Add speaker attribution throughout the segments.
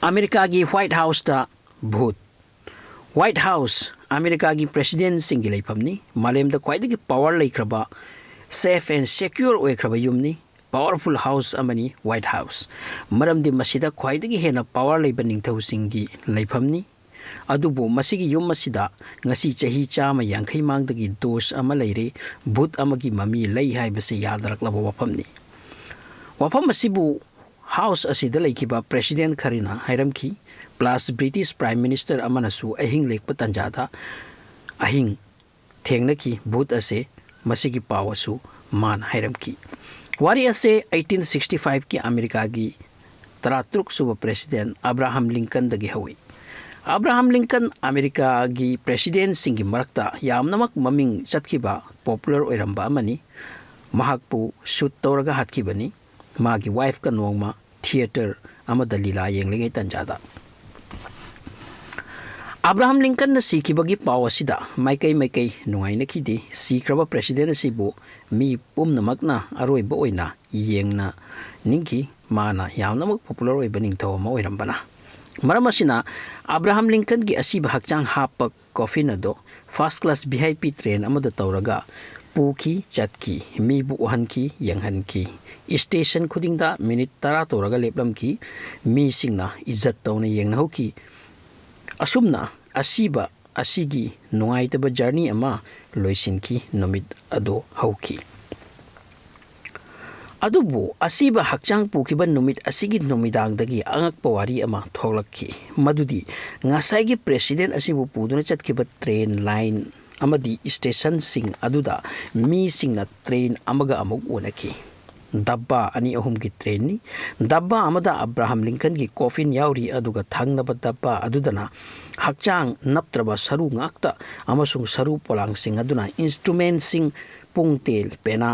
Speaker 1: America की white House ता भूत व्हाइट हाउस अमेरिका की प्रेसिडेंट सिंह की लेफमनी मालेम द क्वाइदगी पावर लेख्रबा सेफ एंड सिक्योर ओइख्रबा युमनी पावरफुल हाउस अमनी व्हाइट हाउस मरमदि मसिदा क्वाइदगी हेना पावर लेबा निंगथौ सिंगी लेफमनी अदुबो मसिगी युम मसिदा ngasi chahi chama yankhai mangdagi dos ama leire भूत अमगी ममी लई हाइबसे यादरकलबा वफमनी वफम असिबु हाउस असिदा लेखिबा प्रेसिडेंट खरिना हाइरमखी प्लस ब्रिटिश प्राइम मिनिस्टर अमनसु अहिंग लेखप तंजादा अहिंग थेंगनकी भूत असे मसिगी पावसु मान हाइरमखी वारी असे 1865 की अमेरिका की 33 सुब प्रेसिडेंट अब्राहम लिंकन दगी हवी अब्राहम लिंकन अमेरिका की प्रेसिडेंट सिंगी मरक्ता यामनमक ममिंग चतखिबा पॉपुलर ओइरंबा अमनी महाकपु शूट तौरगा हातखिबनी मागी वाइफ का नोंगमा थिएटर अमद लीला येंगलिगे तंजादा अब्राहम लिंकन न सीखिबगी पाव असिदा माइकई माइकई नुंगाइनखिदि सीख्रबा प्रेसिडेंट असिबु मी पुमनमकना अरोइबा ओइना येंगना निंखि माना यामनमक पॉपुलर ओइबा निंगथौ अमा ओइरंबना मरम असिना अब्राहम लिंकन की असिबा हकचांग हापक कॉफिन अदो फर्स्ट क्लास वीआईपी ट्रेन अमद तौरगा पुखी चतकी मीबु ओहनकी यंगहनकी स्टेशन खुदिंगदा मिनिट 10 तौरगा लेपलमकी मी सिंगना इज्जत तौना येंगनहौकी असुमना असिबा असिगी नुंगाइतबा जर्नी अमा लोइसिनकी नुमित अदो हौकी अदुबु असिबा हकचांग पुखिबा नुमित असिगी नुमिदांगदगी अंगकपा वारी अमा थोलक्की मदुदी ngasai प्रेसिडेंट असिबु पुदुना चतखिबा ट्रेन लाइन अमदी स्टेशन सिंग अदुदा मी सिंगना ट्रेन अमगा अमुक उनकी दब्बा अनि अहुम की ट्रेन नि दब्बा अमदा अब्राहम लिंकन की कॉफिन याउरी अदुगा थंगनबा दब्बा अदुदना हकचांग नपत्रबा सरू ngakta अमसुंग सरू पोलांग सिंग अदुना इंस्ट्रूमेंट सिंग पुंगतेल पेना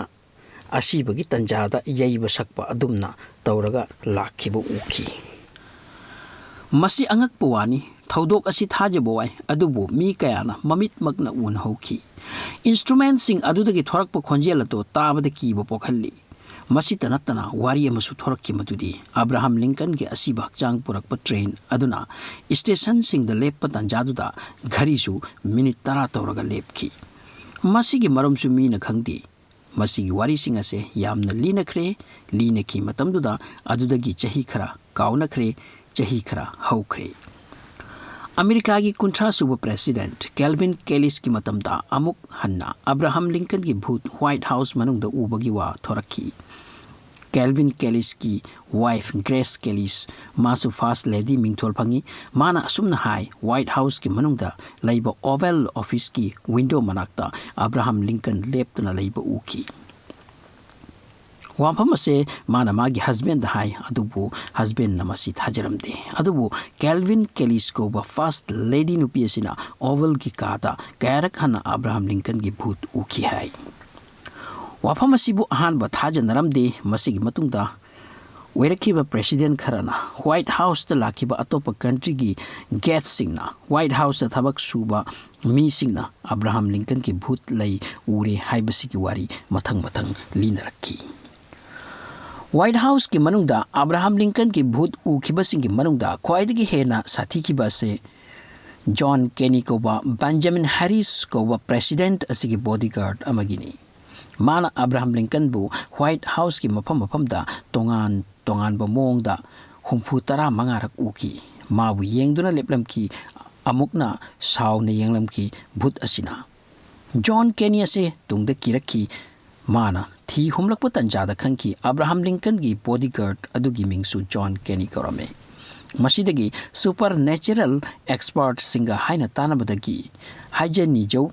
Speaker 1: असिबगी तंजादा यैब सकपा अदुमना तौरगा लाखिबो उखी मसी अंगकपा वानी थौदोक असी थाजबोय अदुबो मी कयाना ममित मगना उन हौखी इंस्ट्रूमेंट सिंग अदुदगी थोरकपा खोंजेल तो ताबद कीबो पोखल्ली मसी तनतना वारी अमसु थोरक्की मदुदी अब्राहम लिंकन के असिबा हकचांग पुरकपा ट्रेन अदुना स्टेशन सिंग द लेपपा तंजादुदा घरीसु मिनिट 10 तौरगा लेपखी मसीगी मरमसु मीना खंगदी मसीगी वारी सिंग असे यामना लीनखरे लीनकी मतमदुदा अदुदगी चही खरा काउनखरे चही खरा हौखरे अमेरिका की 19 सुब प्रेसिडेंट कैल्विन कैलिस की मतमदा अमुक हन्ना अब्राहम लिंकन की भूत व्हाइट हाउस मनुंग द उबगी वा थोरक्की कैल्विन कैलिस की वाइफ ग्रेस कैलिस मासु फर्स्ट लेडी मिंगथोल फंगी माना असुमना हाई व्हाइट हाउस की मनुंग द लैब ओवल ऑफिस की विंडो मनाक्ता अब्राहम लिंकन लेपतना लैब उखी वाफम से माना मागी हस्बैंड हाई अदुबु हस्बैंड नमसी थाजरमदे अदुबु कैल्विन कैलिस को ब फर्स्ट लेडी नुपियसिना ओवल की काता कैरक हना अब्राहम लिंकन की भूत उखी हाई वाफम असिबु अहान ब थाजनरमदे मसिगी मतुंगदा वेरखिबा प्रेसिडेंट खरना व्हाइट हाउस त लाखिबा अतोप कंट्री की गेस्ट सिंगना व्हाइट हाउस त थबक सुबा मी सिंगना अब्राहम लिंकन की भूत लई उरे हाइबसी की वारी मथंग मथंग लीन रखी व्हाइट हाउस की मनुंगदा अब्राहम लिंकन की भूत उखिबसिंग की मनुंगदा ख्वाइदगी हेना साथीखिबा से जॉन केनी कोबा बेंजामिन हैरिस कोबा प्रेसिडेंट असिगी बॉडीगार्ड अमगिनी माना अब्राहम लिंकन बु व्हाइट हाउस की मफम मफमदा तोंगान तोंगान बमोंगदा हुंफु 15 रक उखी माबु येंगदुना लेपलमकी अमुकना सावने येंगलमकी भूत असिना जॉन केनी असे तुंगदा किरखी माना थी हुमलकपा तंजादा खंकी अब्राहम लिंकन की बॉडीगार्ड अदुगी मिंगसु जॉन केनी करमे मसीदगी सुपर नेचुरल एक्सपर्ट सिंगा हाइना तानबदगी हाइजेनी जो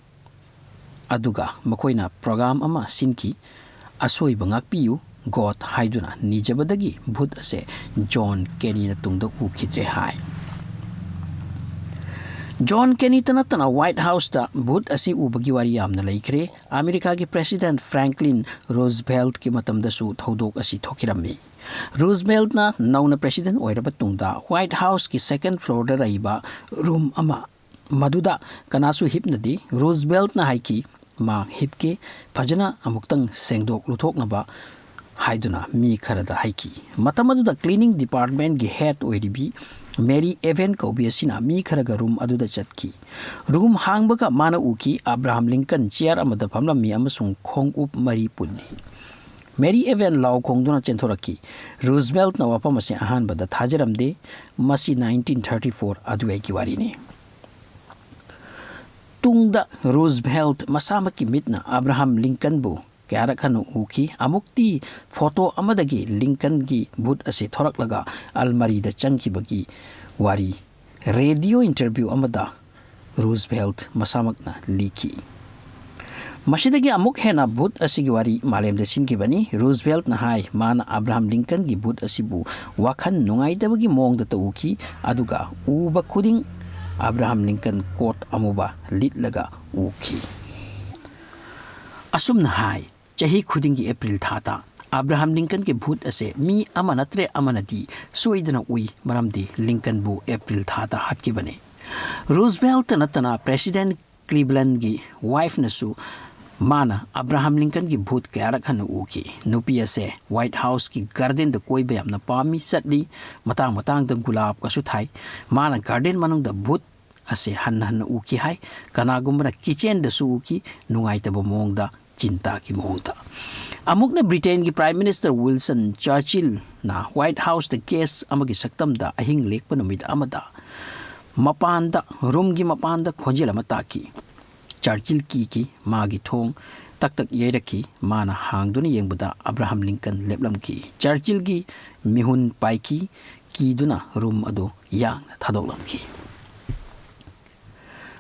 Speaker 1: अदुगा मखोइना प्रोग्राम अमा सिनकी असोई बंगाकपियु गॉड हाइदुना निजबदगी भूत असे जॉन केनी न तुंगदा उखिद्रे हाय जॉन केनी तनतना व्हाइट हाउस ता भूत असी उबगी वारी यामना लैखरे अमेरिका की प्रेसिडेंट फ्रैंकलिन रोजवेल्ट की मतमदसु थौदोक असी थोखिरम्मी रोजवेल्ट ना नौना प्रेसिडेंट ओइरबा तुंगदा व्हाइट हाउस की सेकंड फ्लोर दा रहिबा रूम अमा मदुदा कनासु हिपनदी रोजवेल्ट ना हाइकी मा हिपके फजना अमुक्तंग सेंगदोक लुथोकनबा haiduna mi kharada haiki matamadu da cleaning department gi head oiribi Mary Evan Kobi asina mi kharaga room aduda chatki room hangbaga mana uki Abraham Lincoln chair amada phamla mi amasung khong up mari punni Mary Evan law khongduna chenthoraki Roosevelt na wapam ase ahan bada thajaramde masi 1934 aduai ki wari ni tungda Roosevelt masamaki mitna Abraham Lincoln bu kaya khanu uki amukti photo amadagi Lincoln gi bhoot ase thorak laga almari da changki bagi wari radio interview amada Roosevelt masamakna liki Masidagi amuk hena bhoot asigi wari malem da sinki bani Roosevelt na hai mana Abraham Lincoln gi bhoot asibu wakhan nungai da bagi mong da uki aduga uba khuding Abraham Lincoln court amuba lit laga uki asum na hai chahi khuding gi April thata Abraham Lincoln ke bhoot ase mi amanatre amanadi soidana ui maramdi Lincoln bu April thata hatki bane Roosevelt natana President Cleveland gi wife nasu mana Abraham Lincoln ki bhoot kaya khanu uki nupi ase White House ki garden da koi bayam na pami satli matang da gulab ka su thai mana garden manung da bhoot ase han uki hai kanagumra kitchen da su uki nungai ta bomong da cinta ki mohda amuk na Britain ki Prime Minister Wilson Churchill na White House the case amagi saktam da ahing lek panumid amada mapanda room gi mapanda khonjela mataki Churchill ki magi thong tak yeraki mana hangduna yengbuda Abraham Lincoln leplam ki Churchill gi mihun paiki ki duna room ado yang thadoklam ki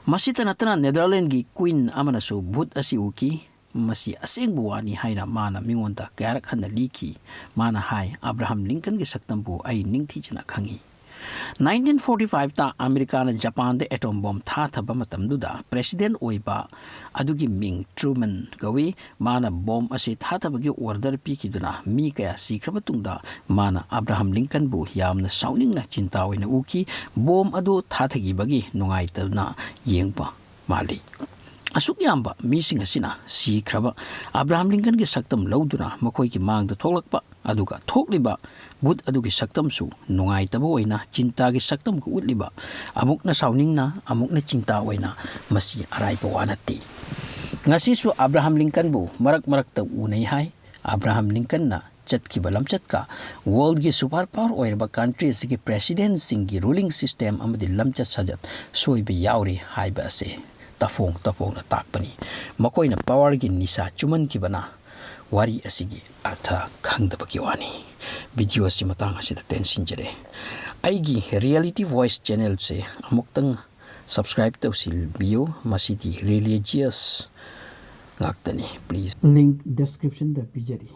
Speaker 1: masita natana Netherlands gi Queen amanasu bhoot asi uki masi aseng buwani haina mana mingonda kaya khana liki mana hai Abraham Lincoln gi saktambu ai ningthi jana khangi 1945 ta America na Japan de atom bomb tha thaba matam duda president oiba adugi ming Truman gawi mana bomb ase tha thaba gi order pi ki duna mi kaya sikraba tungda mana Abraham Lincoln bu yamna sauning na chinta oina uki bomb adu tha thagi bagi nungai tana yengba mali asuk yamba mising asina sikraba Abraham Lincoln gi saktam lauduna makoi ki mang da tholakpa aduga thokliba bhoot adugi saktam su nungai tabo oina cinta gi saktam ku utliba amuk na sauning na amuk na cinta oina masi arai pawanati ngasi su Abraham Lincoln bu marak ta unai hai Abraham Lincoln na chatki balam chatka world gi super power oirba countries gi president singi ruling system amadi lamchat sajat soibe yauri haiba se tafong na takpani makoina power gi nisa chuman ki bana wari asigi artha khangdaba ki wani video si matang asida tension jere aigi reality voice channel se amuktang subscribe to sil bio masidi religious ngaktani please
Speaker 2: link description da pijari